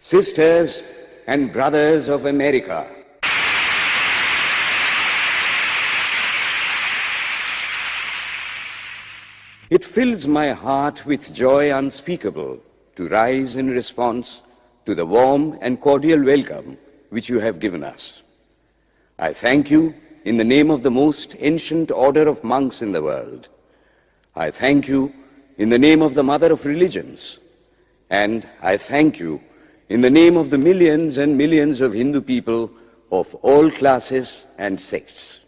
Sisters and brothers of America, it fills my heart with joy unspeakable to rise in response to the warm and cordial welcome which you have given us. I thank you in the name of the most ancient order of monks in the world. I thank you in the name of the mother of religions. And I thank you in the name of the millions and millions of Hindu people of all classes and sects.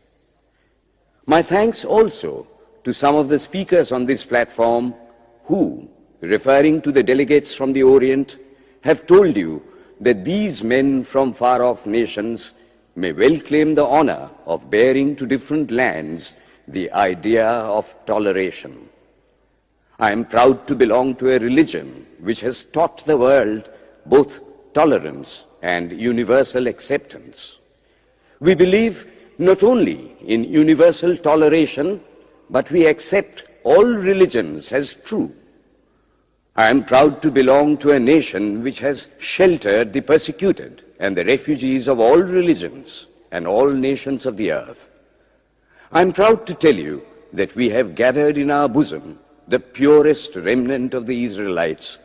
My thanks also to some of the speakers on this platform who, referring to the delegates from the Orient, have told you that these men from far-off nations may well claim the honor of bearing to different lands the idea of toleration. I am proud to belong to a religion which has taught the world both tolerance and universal acceptance. We believe not only in universal toleration, but we accept all religions as true. I am proud to belong to a nation which has sheltered the persecuted and the refugees of all religions and all nations of the earth. I am proud to tell you that we have gathered in our bosom the purest remnant of the Israelites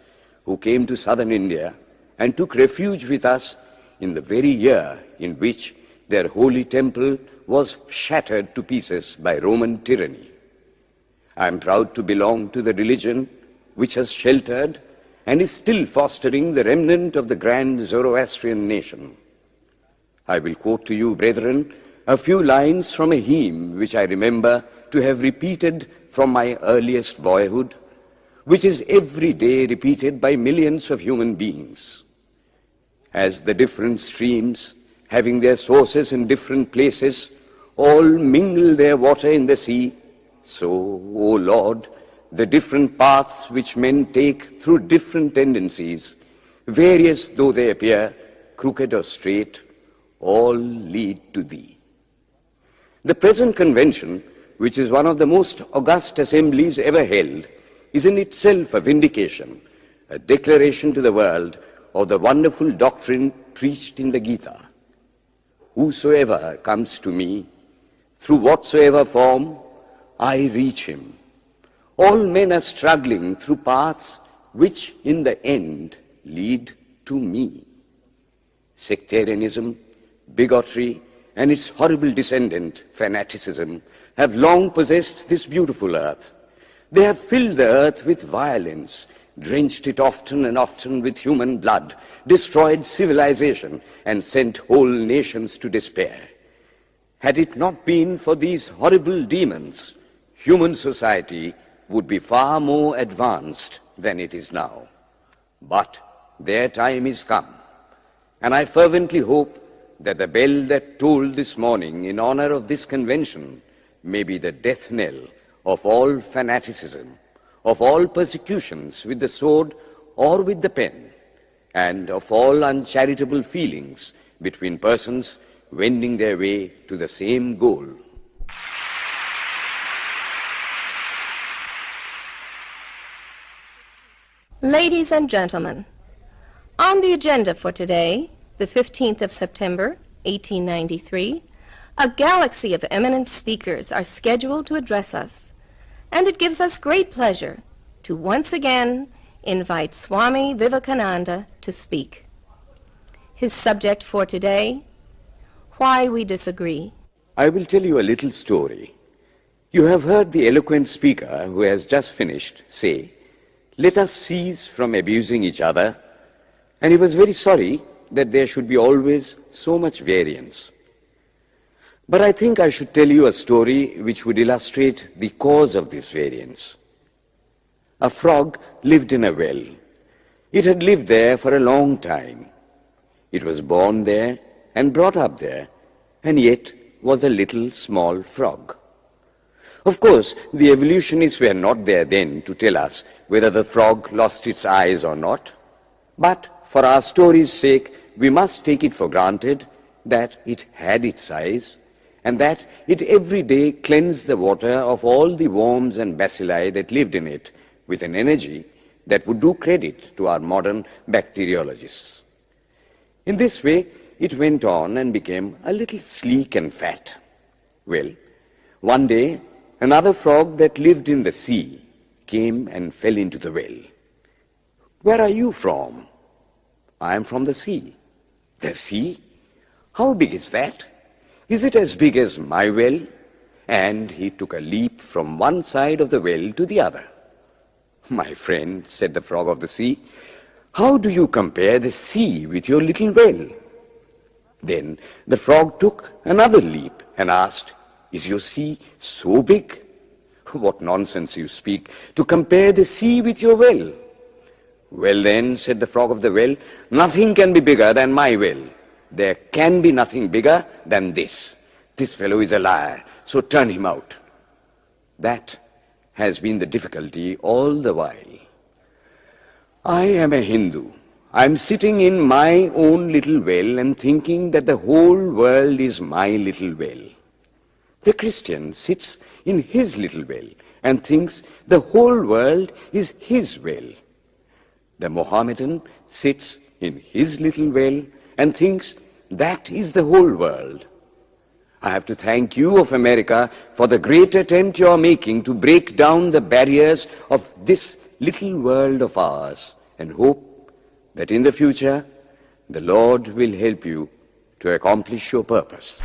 who came to southern India and took refuge with us in the very year in which their holy temple was shattered to pieces by Roman tyranny. I am proud to belong to the religion which has sheltered and is still fostering the remnant of the grand Zoroastrian nation. I will quote to you, brethren, a few lines from a hymn which I remember to have repeated from my earliest boyhood, which is every day repeated by millions of human beings. As the different streams, having their sources in different places, all mingle their water in the sea, so, O Lord, the different paths which men take through different tendencies, various though they appear, crooked or straight, all lead to Thee. The present convention, which is one of the most august assemblies ever held, is in itself a vindication, a declaration to the world of the wonderful doctrine preached in the Gita. Whosoever comes to me, through whatsoever form, I reach him. All men are struggling through paths which in the end lead to me. Sectarianism, bigotry, and its horrible descendant, fanaticism, have long possessed this beautiful earth. They have filled the earth with violence, drenched it often and often with human blood, destroyed civilization, and sent whole nations to despair. Had it not been for these horrible demons, human society would be far more advanced than it is now. But their time is come, and I fervently hope that the bell that tolled this morning in honor of this convention may be the death knell of all fanaticism, of all persecutions with the sword or with the pen, and of all uncharitable feelings between persons wending their way to the same goal. Ladies and gentlemen, on the agenda for today, the 15th of September, 1893, a galaxy of eminent speakers are scheduled to address us, and it gives us great pleasure to once again invite Swami Vivekananda to speak. His subject for today, Why We Disagree. I will tell you a little story. You have heard the eloquent speaker who has just finished say, "Let us cease from abusing each other," and he was very sorry that there should be always so much variance. But I think I should tell you a story which would illustrate the cause of this variance. A frog lived in a well. It had lived there for a long time. It was born there and brought up there, and yet was a little small frog. Of course, the evolutionists were not there then to tell us whether the frog lost its eyes or not. But for our story's sake, we must take it for granted that it had its eyes, and that it every day cleansed the water of all the worms and bacilli that lived in it with an energy that would do credit to our modern bacteriologists. In this way, it went on and became a little sleek and fat. Well, one day, another frog that lived in the sea came and fell into the well. "Where are you from?" "I am from the sea." "The sea? How big is that? Is it as big as my well?" And he took a leap from one side of the well to the other. "My friend," said the frog of the sea, "how do you compare the sea with your little well?" Then the frog took another leap and asked, "Is your sea so big?" "What nonsense you speak, to compare the sea with your well." "Well then," said the frog of the well, "nothing can be bigger than my well. There can be nothing bigger than this. This fellow is a liar, so turn him out." That has been the difficulty all the while. I am a Hindu. I am sitting in my own little well and thinking that the whole world is my little well. The Christian sits in his little well and thinks the whole world is his well. The Mohammedan sits in his little well and thinks that is the whole world. I have to thank you of America for the great attempt you are making to break down the barriers of this little world of ours, and hope that in the future the Lord will help you to accomplish your purpose.